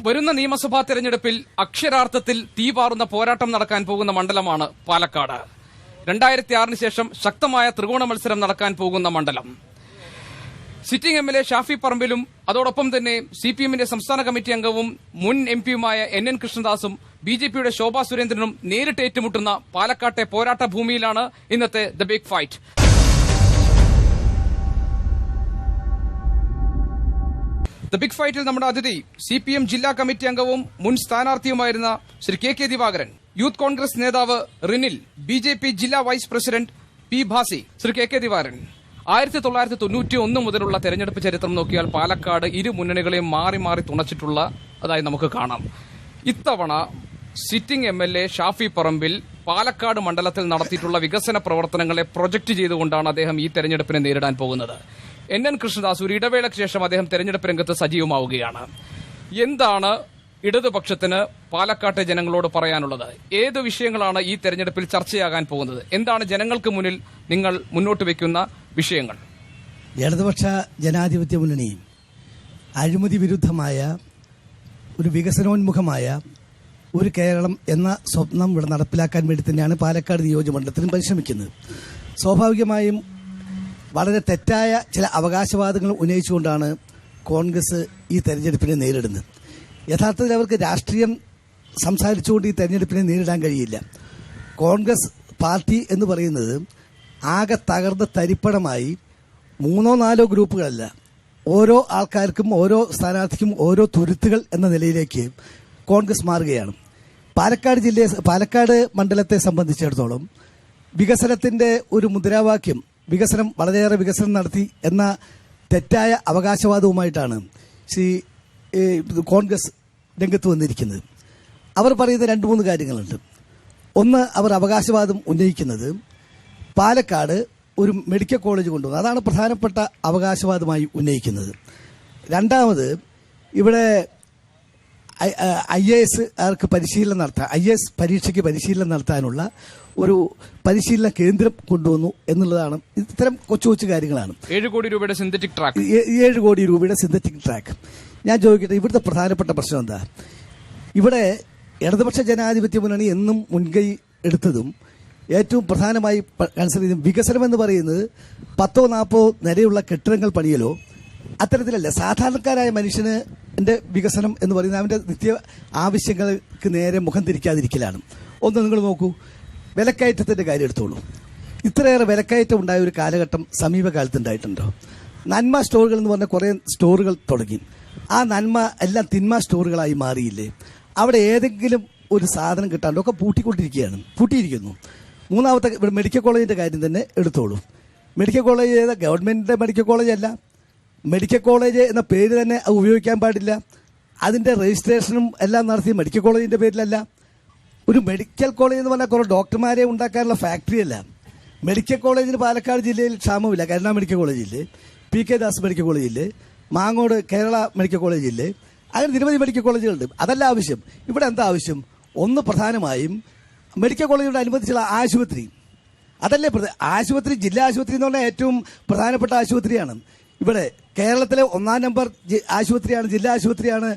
വരുന്ന നിയമസഭാ തെരഞ്ഞെടുപ്പിൽ അക്ഷരാർത്ഥത്തിൽ തീപാറുന്ന പോരാട്ടം നടക്കാൻ പോകുന്ന മണ്ഡലമാണ് പാലക്കാട്. 2006 ശേഷം ശക്തമായ ത്രികോണ മത്സരം നടക്കാൻ പോകുന്ന മണ്ഡലം. സിറ്റിംഗ് എംഎൽഎ ഷാഫി പറമ്പിലും അതോടൊപ്പം തന്നെ സിപിഎമ്മിന്റെ സംസ്ഥാന കമ്മിറ്റി അംഗവും മുൻ എംപിയുമായ NN കൃഷ്ണദാസും ബിജെപിയുടെ ശോഭാ സുരേന്ദ്രനും നേരിട്ട് ഏറ്റുമുട്ടുന്ന പാലക്കാട്ടെ പോരാട്ട ഭൂമിയിലാണ് ഇന്നത്തെ the big fight. The big ഫൈറ്റിൽ നമ്മുടെ അതിഥി സിപിഎം ജില്ലാ കമ്മിറ്റി അംഗവും മുൻ സ്ഥാനാർത്ഥിയുമായിരുന്ന Shri K Bhagaran, Youth Congress നേതാവ് റിനിൽ, ബിജെപി ജില്ലാ vice president P Bhasi. Shri K Bhagaran, 1991 മുതലുള്ള തെരഞ്ഞെടുപ്പ് ചരിത്രം നോക്കിയാൽ പാലക്കാട് ഇരു മുന്നണികളെയും മാറി മാറി തുണച്ചിട്ടുള്ള അതായി നമുക്ക് കാണാം. ഇത്തവണ സിറ്റിംഗ് എംഎൽഎ ഷാഫി പറമ്പിൽ പാലക്കാട് മണ്ഡലത്തിൽ നടത്തിയിട്ടുള്ള വികസന പ്രവർത്തനങ്ങളെ പ്രൊജക്ട് ചെയ്തുകൊണ്ടാണ് അദ്ദേഹം ഈ തെരഞ്ഞെടുപ്പിനെ നേരിടാൻ പോകുന്നത്. NN കൃഷ്ണദാസ് ഒരു ഇടവേളയ്ക്ക് ശേഷം അദ്ദേഹം തെരഞ്ഞെടുപ്പ് രംഗത്ത് സജീവമാവുകയാണ്. എന്താണ് ഇടതുപക്ഷത്തിന് പാലക്കാട്ടെ ജനങ്ങളോട് പറയാനുള്ളത്? ഏത് വിഷയങ്ങളാണ് ഈ തെരഞ്ഞെടുപ്പിൽ ചർച്ചയാകാൻ പോകുന്നത്? എന്താണ് ജനങ്ങൾക്ക് മുന്നിൽ നിങ്ങൾ മുന്നോട്ട് വയ്ക്കുന്ന വിഷയങ്ങൾ? ഇടതുപക്ഷ ജനാധിപത്യ മുന്നണി അഴിമതി വിരുദ്ധമായ ഒരു വികസനോന്മുഖമായ ഒരു കേരളം എന്ന സ്വപ്നം ഇവിടെ നടപ്പിലാക്കാൻ വേണ്ടി തന്നെയാണ് പാലക്കാട് നിയോജകമണ്ഡലത്തിലും പരിശ്രമിക്കുന്നത്. സ്വാഭാവികമായും വളരെ തെറ്റായ ചില അവകാശവാദങ്ങൾ ഉന്നയിച്ചുകൊണ്ടാണ് കോൺഗ്രസ് ഈ തെരഞ്ഞെടുപ്പിനെ നേരിടുന്നത്. യഥാർത്ഥത്തിൽ അവർക്ക് രാഷ്ട്രീയം സംസാരിച്ചുകൊണ്ട് ഈ തെരഞ്ഞെടുപ്പിനെ നേരിടാൻ കഴിയില്ല. കോൺഗ്രസ് പാർട്ടി എന്ന് പറയുന്നത് ആകെ തകർന്ന തരിപ്പണമായി 3-4 ഗ്രൂപ്പുകളല്ല, ഓരോ ആൾക്കാർക്കും ഓരോ സ്ഥാനാർത്ഥിക്കും ഓരോ തുരുത്തുകൾ എന്ന നിലയിലേക്ക് കോൺഗ്രസ് മാറുകയാണ്. പാലക്കാട് മണ്ഡലത്തെ സംബന്ധിച്ചിടത്തോളം വികസനത്തിന്റെ ഒരു മുദ്രാവാക്യം, വികസനം വളരെയേറെ വികസനം നടത്തി എന്ന തെറ്റായ അവകാശവാദവുമായിട്ടാണ് കോൺഗ്രസ് രംഗത്ത് വന്നിരിക്കുന്നത്. അവർ പറയുന്ന 2-3 കാര്യങ്ങളുണ്ട്. ഒന്ന്, അവർ അവകാശവാദം ഉന്നയിക്കുന്നത് പാലക്കാട് ഒരു മെഡിക്കൽ കോളേജ് കൊണ്ടുവന്നു, അതാണ് പ്രധാനപ്പെട്ട അവകാശവാദമായി ഉന്നയിക്കുന്നത്. രണ്ടാമത്, ഇവിടെ IAS പരിശീലനം നടത്താൻ, IAS പരീക്ഷയ്ക്ക് പരിശീലനം നടത്താനുള്ള ഒരു പരിശീലന കേന്ദ്രം കൊണ്ടുവന്നു എന്നുള്ളതാണ്. ഇത്തരം കൊച്ചു കൊച്ചു കാര്യങ്ങളാണ്. 7 കോടി രൂപയുടെ സിന്തറ്റിക് ട്രാക്ക്. 7 കോടി രൂപയുടെ സിന്തറ്റിക് ട്രാക്ക്. ഞാൻ ചോദിക്കട്ടെ, ഇവിടുത്തെ പ്രധാനപ്പെട്ട പ്രശ്നം എന്താ? ഇവിടെ ഇടതുപക്ഷ ജനാധിപത്യ മുന്നണി എന്നും മുൻകൈ എടുത്തതും ഏറ്റവും പ്രധാനമായി കൺസിഡർ ചെയ്ത വികസനം എന്ന് പറയുന്നത് 10-40 നിലയുള്ള കെട്ടിടങ്ങൾ പണിയലോ അത്തരത്തിലല്ല. സാധാരണക്കാരായ മനുഷ്യന് വികസനം എന്ന് പറയുന്നത് അവന്റെ നിത്യ ആവശ്യങ്ങൾക്ക് നേരെ മുഖം തിരിക്കാതിരിക്കലാണ്. ഒന്ന്, നിങ്ങൾ നോക്കൂ, വിലക്കയറ്റത്തിന്റെ കാര്യം എടുത്തോളൂ. ഇത്രയേറെ വിലക്കയറ്റം ഉണ്ടായ ഒരു കാലഘട്ടം സമീപകാലത്ത് ഉണ്ടായിട്ടുണ്ടോ? നന്മ സ്റ്റോറുകൾ എന്ന് പറഞ്ഞ കുറേ സ്റ്റോറുകൾ തുടങ്ങി. ആ നന്മ എല്ലാം തിന്മ സ്റ്റോറുകളായി മാറിയില്ലേ? അവിടെ ഏതെങ്കിലും ഒരു സാധനം കിട്ടാണ്ടോ ഒക്കെ പൂട്ടിയിരിക്കുന്നു. മൂന്നാമത്തെ, ഇവിടെ മെഡിക്കൽ കോളേജിന്റെ കാര്യം തന്നെ എടുത്തോളൂ. മെഡിക്കൽ കോളേജ് ഏതാ? ഗവൺമെന്റിന്റെ മെഡിക്കൽ കോളേജ് അല്ല. മെഡിക്കൽ കോളേജ് എന്ന പേര് തന്നെ ഉപയോഗിക്കാൻ പാടില്ല. അതിന്റെ രജിസ്ട്രേഷനും എല്ലാം നടത്തി മെഡിക്കൽ കോളേജിന്റെ പേരിലല്ല. ഒരു മെഡിക്കൽ കോളേജ് എന്ന് പറഞ്ഞാൽ കുറേ ഡോക്ടർമാരെ ഉണ്ടാക്കാനുള്ള ഫാക്ടറി അല്ല. മെഡിക്കൽ കോളേജിന് പാലക്കാട് ജില്ലയിൽ ക്ഷാമമില്ല. കരുണ മെഡിക്കൽ കോളേജില്ലേ, PK ദാസ് മെഡിക്കൽ കോളേജില്ലേ, മാങ്ങോട് കേരള മെഡിക്കൽ കോളേജില്ലേ, അങ്ങനെ നിരവധി മെഡിക്കൽ കോളേജുകളുണ്ട്. അതല്ല ആവശ്യം. ഇവിടെ എന്താ ആവശ്യം? ഒന്ന്, പ്രധാനമായും മെഡിക്കൽ കോളേജിനോട് അനുബന്ധിച്ചുള്ള ആശുപത്രി. അതല്ലേ ആശുപത്രി? ജില്ലാ ആശുപത്രി എന്ന് പറഞ്ഞാൽ ഏറ്റവും പ്രധാനപ്പെട്ട ആശുപത്രിയാണ്. ഇവിടെ കേരളത്തിലെ 1-ാം നമ്പർ ആശുപത്രിയാണ്, ജില്ലാ ആശുപത്രിയാണ്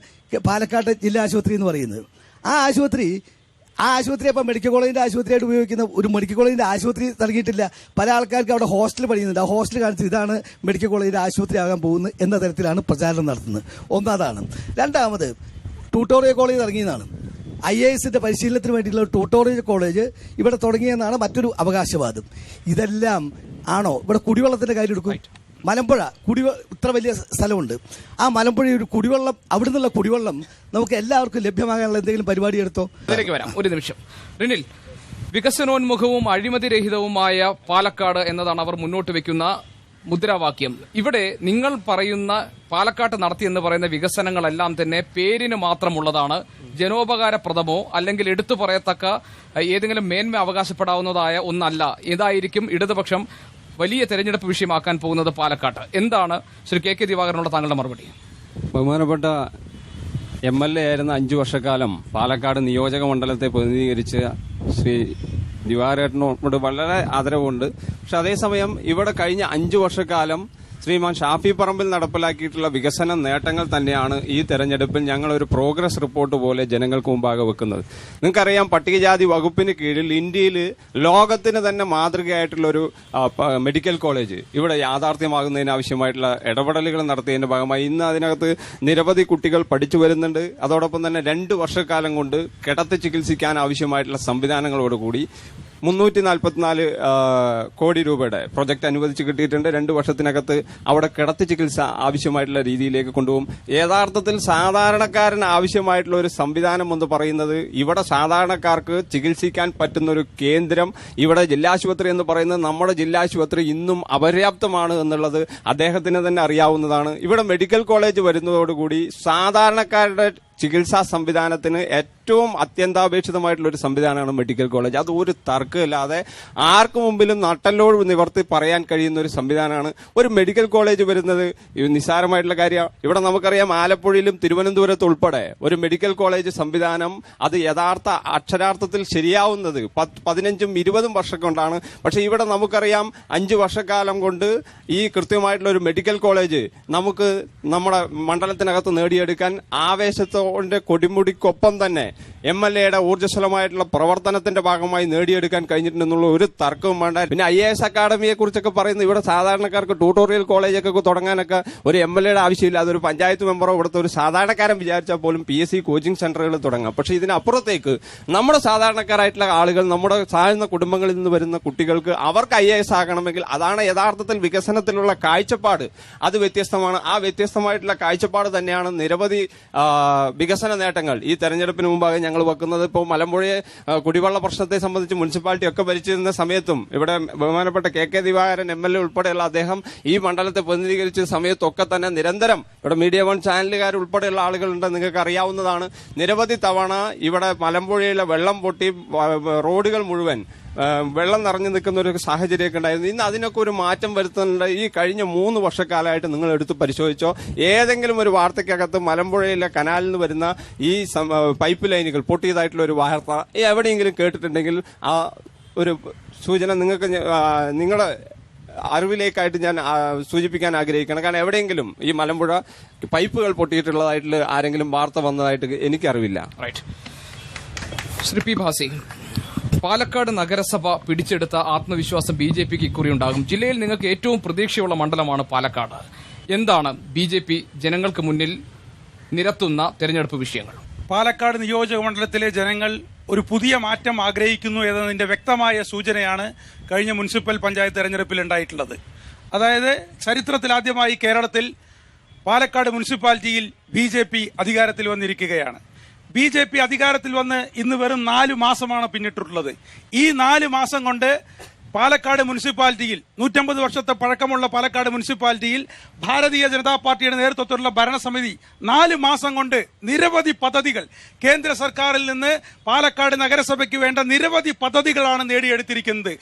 പാലക്കാട് ജില്ലാ ആശുപത്രി എന്ന് പറയുന്നത്. ആ ആശുപത്രി അപ്പം മെഡിക്കൽ കോളേജിന്റെ ആശുപത്രിയായിട്ട് ഉപയോഗിക്കുന്ന ഒരു മെഡിക്കൽ കോളേജിന്റെ ആശുപത്രി നൽകിയിട്ടില്ല. പല ആൾക്കാർക്ക് അവിടെ ഹോസ്റ്റൽ പണിയുന്നുണ്ട്. ആ ഹോസ്റ്റൽ കാണിച്ച് ഇതാണ് മെഡിക്കൽ കോളേജിന്റെ ആശുപത്രി ആകാൻ പോകുന്നത് എന്ന തരത്തിലാണ് പ്രചാരണം നടത്തുന്നത്. ഒന്നാതാണ്. രണ്ടാമത്, ട്യൂട്ടോറിയൽ കോളേജ് ഇറങ്ങിയതാണ്. IASന്റെ പരിശീലനത്തിന് വേണ്ടിയിട്ടുള്ള ട്യൂട്ടോറിയൽ കോളേജ് ഇവിടെ തുടങ്ങിയെന്നാണ് മറ്റൊരു അവകാശവാദം. ഇതെല്ലാം ആണോ? ഇവിടെ കുടിവെള്ളത്തിന്റെ കാര്യം എടുക്കും. മലമ്പുഴ ഇത്ര വലിയ സ്ഥലമുണ്ട്. ആ മലമ്പുഴ ഒരു കുടിവെള്ളം, അവിടെ നിന്നുള്ള കുടിവെള്ളം നമുക്ക് എല്ലാവർക്കും ലഭ്യമാകാനുള്ള എന്തെങ്കിലും പരിപാടി എടുത്തോ? അതിലേക്ക് വരാം. ഒരു നിമിഷം. റിനിൽ, വികസനോന്മുഖവും അഴിമതിരഹിതവുമായ പാലക്കാട് എന്നതാണ് അവർ മുന്നോട്ട് വെക്കുന്ന മുദ്രാവാക്യം. ഇവിടെ നിങ്ങൾ പറയുന്ന പാലക്കാട്ട് നടത്തിയെന്ന് പറയുന്ന വികസനങ്ങളെല്ലാം തന്നെ പേരിന് മാത്രമുള്ളതാണ്. ജനോപകാരപ്രദമോ അല്ലെങ്കിൽ എടുത്തു പറയത്തക്ക ഏതെങ്കിലും മേന്മ അവകാശപ്പെടാവുന്നതായ ഒന്നല്ല. ഇതായിരിക്കും ഇടതുപക്ഷം വലിയ തെരഞ്ഞെടുപ്പ് വിഷയമാക്കാൻ പോകുന്നത് പാലക്കാട്ട്. എന്താണ് ശ്രീ കെ ദിവാകരനുള്ള താങ്കളുടെ മറുപടി? ബഹുമാനപ്പെട്ട MLA ആയിരുന്ന 5 വർഷക്കാലം പാലക്കാട് നിയോജക മണ്ഡലത്തെ പ്രതിനിധീകരിച്ച ശ്രീ ദിവാകരനോട് വളരെ ആദരവുണ്ട്. പക്ഷെ അതേസമയം ഇവിടെ കഴിഞ്ഞ 5 വർഷക്കാലം ശ്രീമാൻ ഷാഫി പറമ്പിൽ നടപ്പിലാക്കിയിട്ടുള്ള വികസന നേട്ടങ്ങൾ തന്നെയാണ് ഈ തെരഞ്ഞെടുപ്പിൽ ഞങ്ങൾ ഒരു പ്രോഗ്രസ് റിപ്പോർട്ട് പോലെ ജനങ്ങൾക്ക് മുമ്പാകെ വെക്കുന്നത്. നിങ്ങൾക്കറിയാം, പട്ടികജാതി വകുപ്പിന് കീഴിൽ ഇന്ത്യയിൽ ലോകത്തിന് തന്നെ മാതൃകയായിട്ടുള്ള ഒരു മെഡിക്കൽ കോളേജ് ഇവിടെ യാഥാർത്ഥ്യമാകുന്നതിന് ആവശ്യമായിട്ടുള്ള ഇടപെടലുകൾ നടത്തിയതിന്റെ ഭാഗമായി ഇന്ന് അതിനകത്ത് നിരവധി കുട്ടികൾ പഠിച്ചു വരുന്നുണ്ട്. അതോടൊപ്പം തന്നെ 2 വർഷക്കാലം കൊണ്ട് കിടത്തി ചികിത്സിക്കാൻ ആവശ്യമായിട്ടുള്ള സംവിധാനങ്ങളോടുകൂടി 344 കോടി രൂപയുടെ പ്രൊജക്ട് അനുവദിച്ച് കിട്ടിയിട്ടുണ്ട്. 2 വർഷത്തിനകത്ത് അവിടെ കിടത്തി ചികിത്സ ആവശ്യമായിട്ടുള്ള രീതിയിലേക്ക് കൊണ്ടുപോകും. യഥാർത്ഥത്തിൽ സാധാരണക്കാരന് ആവശ്യമായിട്ടുള്ള ഒരു സംവിധാനം എന്ന് പറയുന്നത് ഇവിടെ സാധാരണക്കാർക്ക് ചികിത്സിക്കാൻ പറ്റുന്ന ഒരു കേന്ദ്രം, ഇവിടെ ജില്ലാശുപത്രി എന്ന് പറയുന്നത് നമ്മുടെ ജില്ലാശുപത്രി ഇന്നും അപര്യാപ്തമാണ് എന്നുള്ളത് അദ്ദേഹത്തിന് തന്നെ അറിയാവുന്നതാണ്. ഇവിടെ മെഡിക്കൽ കോളേജ് വരുന്നതോടുകൂടി സാധാരണക്കാരുടെ ചികിത്സാ സംവിധാനത്തിന് ഏറ്റവും അത്യന്താപേക്ഷിതമായിട്ടുള്ള ഒരു സംവിധാനമാണ് മെഡിക്കൽ കോളേജ്. അത് ഒരു തർക്കമില്ലാതെ ആർക്കു മുമ്പിലും നട്ടലോട് നിവർത്തി പറയാൻ കഴിയുന്ന ഒരു സംവിധാനമാണ്. ഒരു മെഡിക്കൽ കോളേജ് വരുന്നത് നിസ്സാരമായിട്ടുള്ള കാര്യമാണ്. ഇവിടെ നമുക്കറിയാം, ആലപ്പുഴയിലും തിരുവനന്തപുരത്ത് ഉൾപ്പെടെ ഒരു മെഡിക്കൽ കോളേജ് സംവിധാനം അത് അക്ഷരാർത്ഥത്തിൽ ശരിയാവുന്നത് 15ഉം 20ഉം വർഷം കൊണ്ടാണ്. പക്ഷെ ഇവിടെ നമുക്കറിയാം 5 വർഷക്കാലം കൊണ്ട് ഈ കൃത്യമായിട്ടുള്ള ഒരു മെഡിക്കൽ കോളേജ് നമുക്ക് നമ്മുടെ മണ്ഡലത്തിനകത്ത് നേടിയെടുക്കാൻ ആവേശത്തോടെ കൊടിമുടിക്കൊപ്പം തന്നെ MLAയുടെ ഊർജ്ജസ്വലമായിട്ടുള്ള പ്രവർത്തനത്തിന്റെ ഭാഗമായി നേടിയെടുക്കാൻ കഴിഞ്ഞിട്ടുണ്ടെന്നുള്ള ഒരു തർക്കവും വേണ്ട. പിന്നെ IAS അക്കാഡമിയെ കുറിച്ചൊക്കെ പറയുന്നത് ഇവിടെ സാധാരണക്കാർക്ക് ട്യൂട്ടോറിയൽ കോളേജൊക്കെ തുടങ്ങാനൊക്കെ ഒരു MLAയുടെ ആവശ്യമില്ല. അതൊരു പഞ്ചായത്ത് മെമ്പറോ ഇവിടുത്തെ ഒരു സാധാരണക്കാരൻ വിചാരിച്ചാൽ പോലും PSC കോച്ചിങ് സെന്ററുകൾ തുടങ്ങാം. പക്ഷെ ഇതിനപ്പുറത്തേക്ക് നമ്മുടെ സാധാരണക്കാരായിട്ടുള്ള ആളുകൾ, നമ്മുടെ താഴ്ന്ന കുടുംബങ്ങളിൽ നിന്ന് വരുന്ന കുട്ടികൾക്ക് അവർക്ക് IAS ആകണമെങ്കിൽ അതാണ് യഥാർത്ഥത്തിൽ വികസനത്തിലുള്ള കാഴ്ചപ്പാട്. അത് വ്യത്യസ്തമാണ്. ആ വ്യത്യസ്തമായിട്ടുള്ള കാഴ്ചപ്പാട് തന്നെയാണ് നിരവധി വികസന നേട്ടങ്ങൾ ഈ തെരഞ്ഞെടുപ്പിന് മുമ്പാകെ ഞങ്ങൾ വെക്കുന്നത്. ഇപ്പോൾ മലമ്പുഴയെ കുടിവെള്ള പ്രശ്നത്തെ സംബന്ധിച്ച് മുനിസിപ്പാലിറ്റി ഒക്കെ ഭരിച്ചിരുന്ന സമയത്തും ഇവിടെ ബഹുമാനപ്പെട്ട KK ദിവാകരൻ MLA ഉൾപ്പെടെയുള്ള അദ്ദേഹം ഈ മണ്ഡലത്തെ പ്രതിനിധീകരിച്ച സമയത്തൊക്കെ തന്നെ നിരന്തരം ഇവിടെ മീഡിയ 1 ചാനലുകാർ ഉൾപ്പെടെയുള്ള ആളുകളുണ്ട്, നിങ്ങൾക്ക് അറിയാവുന്നതാണ്. നിരവധി തവണ ഇവിടെ മലമ്പുഴയിലെ വെള്ളം പൊട്ടി റോഡുകൾ മുഴുവൻ വെള്ളം നിറഞ്ഞു നിൽക്കുന്ന ഒരു സാഹചര്യമൊക്കെ ഉണ്ടായിരുന്നു. ഇന്ന് അതിനൊക്കെ ഒരു മാറ്റം വരുത്തുന്നുണ്ട്. ഈ കഴിഞ്ഞ 3 വർഷക്കാലമായിട്ട് നിങ്ങൾ എടുത്ത് പരിശോധിച്ചോ, ഏതെങ്കിലും ഒരു വാർത്തയ്ക്കകത്ത് മലമ്പുഴയിലെ കനാലിൽ നിന്ന് വരുന്ന ഈ പൈപ്പ് ലൈനുകൾ പൊട്ടിയതായിട്ടുള്ള ഒരു വാർത്ത എവിടെയെങ്കിലും കേട്ടിട്ടുണ്ടെങ്കിൽ ആ ഒരു സൂചന നിങ്ങൾക്ക് നിങ്ങളുടെ അറിവിലേക്കായിട്ട് ഞാൻ സൂചിപ്പിക്കാൻ ആഗ്രഹിക്കണം. കാരണം എവിടെയെങ്കിലും ഈ മലമ്പുഴ പൈപ്പുകൾ പൊട്ടിയിട്ടുള്ളതായിട്ടുള്ള ആരെങ്കിലും വാർത്ത വന്നതായിട്ട് എനിക്കറിവില്ല. ശ്രീ P. ഭാസി, പാലക്കാട് നഗരസഭ പിടിച്ചെടുത്ത ആത്മവിശ്വാസം BJPക്ക് ഇക്കുറി ഉണ്ടാകും. ജില്ലയിൽ നിങ്ങൾക്ക് ഏറ്റവും പ്രതീക്ഷയുള്ള മണ്ഡലമാണ് പാലക്കാട്. എന്താണ് BJP ജനങ്ങൾക്ക് മുന്നിൽ നിരത്തുന്ന തെരഞ്ഞെടുപ്പ് വിഷയങ്ങൾ? പാലക്കാട് നിയോജക മണ്ഡലത്തിലെ ജനങ്ങൾ ഒരു പുതിയ മാറ്റം ആഗ്രഹിക്കുന്നു എന്നതിന്റെ വ്യക്തമായ സൂചനയാണ് കഴിഞ്ഞ മുനിസിപ്പൽ പഞ്ചായത്ത് തെരഞ്ഞെടുപ്പിൽ ഉണ്ടായിട്ടുള്ളത്. അതായത് ചരിത്രത്തിലാദ്യമായി കേരളത്തിൽ പാലക്കാട് മുനിസിപ്പാലിറ്റിയിൽ BJP അധികാരത്തിൽ വന്നിരിക്കുകയാണ്. BJP അധികാരത്തിൽ വന്ന് ഇന്ന് വെറും 4 മാസമാണ് പിന്നിട്ടുള്ളത്. ഈ 4 മാസം കൊണ്ട് പാലക്കാട് മുനിസിപ്പാലിറ്റിയിൽ 150 വർഷത്തെ പഴക്കമുള്ള പാലക്കാട് മുനിസിപ്പാലിറ്റിയിൽ ഭാരതീയ ജനതാ പാർട്ടിയുടെ നേതൃത്വത്തിലുള്ള ഭരണസമിതി 4 മാസം കൊണ്ട് നിരവധി പദ്ധതികൾ കേന്ദ്ര സർക്കാരിൽ നിന്ന് പാലക്കാട് നഗരസഭയ്ക്ക് വേണ്ട നിരവധി പദ്ധതികളാണ് നേടിയെടുത്തിരിക്കുന്നത്.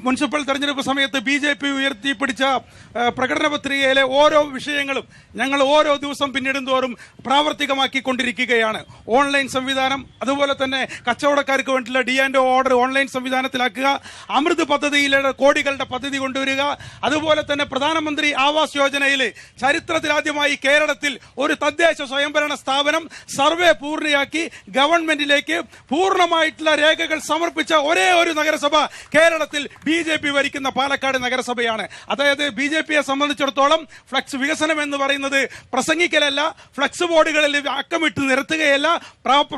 മുനിസിപ്പൽ തെരഞ്ഞെടുപ്പ് സമയത്ത് BJP ഉയർത്തിപ്പിടിച്ച പ്രകടന പത്രികയിലെ ഓരോ വിഷയങ്ങളും ഞങ്ങൾ ഓരോ ദിവസം പിന്നിടുന്തോറും പ്രാവർത്തികമാക്കിക്കൊണ്ടിരിക്കുകയാണ്. ഓൺലൈൻ സംവിധാനം, അതുപോലെ തന്നെ കച്ചവടക്കാർക്ക് വേണ്ടിയുള്ള D&O ഓർഡർ ഓൺലൈൻ സംവിധാനത്തിലാക്കുക, അമൃത് പദ്ധതിയിലെ കോടികളുടെ പദ്ധതി കൊണ്ടുവരിക, അതുപോലെ തന്നെ പ്രധാനമന്ത്രി ആവാസ് യോജനയിൽ ചരിത്രത്തിലാദ്യമായി കേരളത്തിൽ ഒരു തദ്ദേശ സ്വയംഭരണ സ്ഥാപനം സർവേ പൂർണ്ണയാക്കി ഗവൺമെന്റിലേക്ക് പൂർണ്ണമായിട്ടുള്ള രേഖകൾ സമർപ്പിച്ച ഒരേ ഒരു നഗരസഭ കേരളത്തിൽ BJP ഭരിക്കുന്ന പാലക്കാട് നഗരസഭയാണ്. അതായത് BJPയെ സംബന്ധിച്ചിടത്തോളം ഫ്ലക്സ് വികസനം എന്ന് പറയുന്നത് പ്രസംഗിക്കലല്ല, ഫ്ലക്സ് ബോർഡുകളിൽ അക്കമിട്ട് നിരത്തുകയല്ല,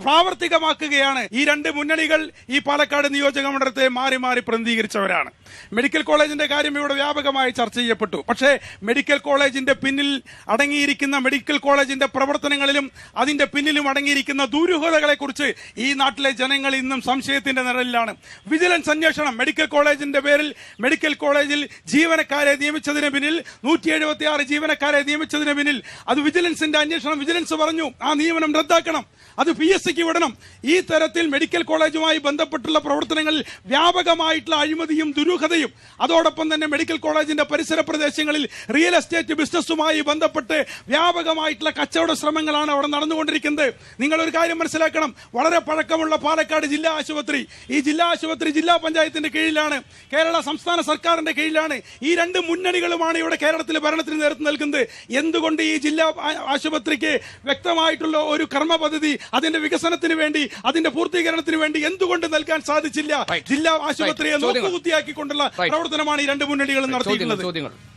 പ്രാവർത്തികമാക്കുകയാണ്. ഈ 2 മുന്നണികൾ ഈ പാലക്കാട് നിയോജക മണ്ഡലത്തെ മാറി മാറി പ്രതിനിധീകരിച്ചവരാണ്. മെഡിക്കൽ കോളേജിന്റെ കാര്യം ഇവിടെ വ്യാപകമായി ചർച്ച ചെയ്യപ്പെട്ടു. പക്ഷേ മെഡിക്കൽ കോളേജിന്റെ പിന്നിൽ അടങ്ങിയിരിക്കുന്ന, മെഡിക്കൽ കോളേജിന്റെ പ്രവർത്തനങ്ങളിലും അതിന്റെ പിന്നിലും അടങ്ങിയിരിക്കുന്ന ദുരൂഹതകളെ കുറിച്ച് ഈ നാട്ടിലെ ജനങ്ങൾ ഇന്നും സംശയത്തിന്റെ നിഴലിലാണ്. വിജിലൻസ് അന്വേഷണം, മെഡിക്കൽ കോളേജിന്റെ പേരിൽ മെഡിക്കൽ കോളേജിൽ ജീവനക്കാരെ നിയമിച്ചതിന് പിന്നിൽ 176 ജീവനക്കാരെ നിയമിച്ചതിന് പിന്നിൽ അത് വിജിലൻസിന്റെ അന്വേഷണം. വിജിലൻസ് പറഞ്ഞു ആ നിയമനം റദ്ദാക്കണം, അത് PSCക്ക് വിടണം. ഈ തരത്തിൽ മെഡിക്കൽ കോളേജുമായി ബന്ധപ്പെട്ടുള്ള പ്രവർത്തനങ്ങളിൽ വ്യാപകമായിട്ടുള്ള അഴിമതിയും ദുരൂഹതയും അതോടൊപ്പം തന്നെ മെഡിക്കൽ കോളേജിന്റെ പരിസര പ്രദേശങ്ങളിൽ റിയൽ എസ്റ്റേറ്റ് ബിസിനസ്സുമായി ബന്ധപ്പെട്ട് വ്യാപകമായിട്ടുള്ള കച്ചവട ശ്രമങ്ങളാണ് അവിടെ നടന്നുകൊണ്ടിരിക്കുന്നത്. നിങ്ങൾ ഒരു കാര്യം മനസ്സിലാക്കണം, വളരെ പഴക്കമുള്ള പാലക്കാട് ജില്ലാ ആശുപത്രി, ഈ ജില്ലാ ആശുപത്രി ജില്ലാ പഞ്ചായത്തിന്റെ കീഴിലാണ്, കേരള സംസ്ഥാന സർക്കാരിന്റെ കീഴിലാണ്. ഈ രണ്ട് മുന്നണികളുമാണ് ഇവിടെ കേരളത്തിലെ ഭരണത്തിന് നേതൃത്വം നൽകുന്നത്. എന്തുകൊണ്ട് ഈ ജില്ലാ ആശുപത്രിക്ക് വ്യക്തമായിട്ടുള്ള ഒരു കർമ്മ പദ്ധതി അതിന്റെ വികസനത്തിന് വേണ്ടി, അതിന്റെ പൂർത്തീകരണത്തിന് വേണ്ടി എന്തുകൊണ്ട് നൽകാൻ സാധിച്ചില്ല? ജില്ലാ ആശുപത്രിയെ നോക്കുകുത്തിയാക്കിക്കൊണ്ടുള്ള പ്രവർത്തനമാണ് ഈ രണ്ട് മുന്നണികളും നടത്തിയിട്ടുള്ളത്.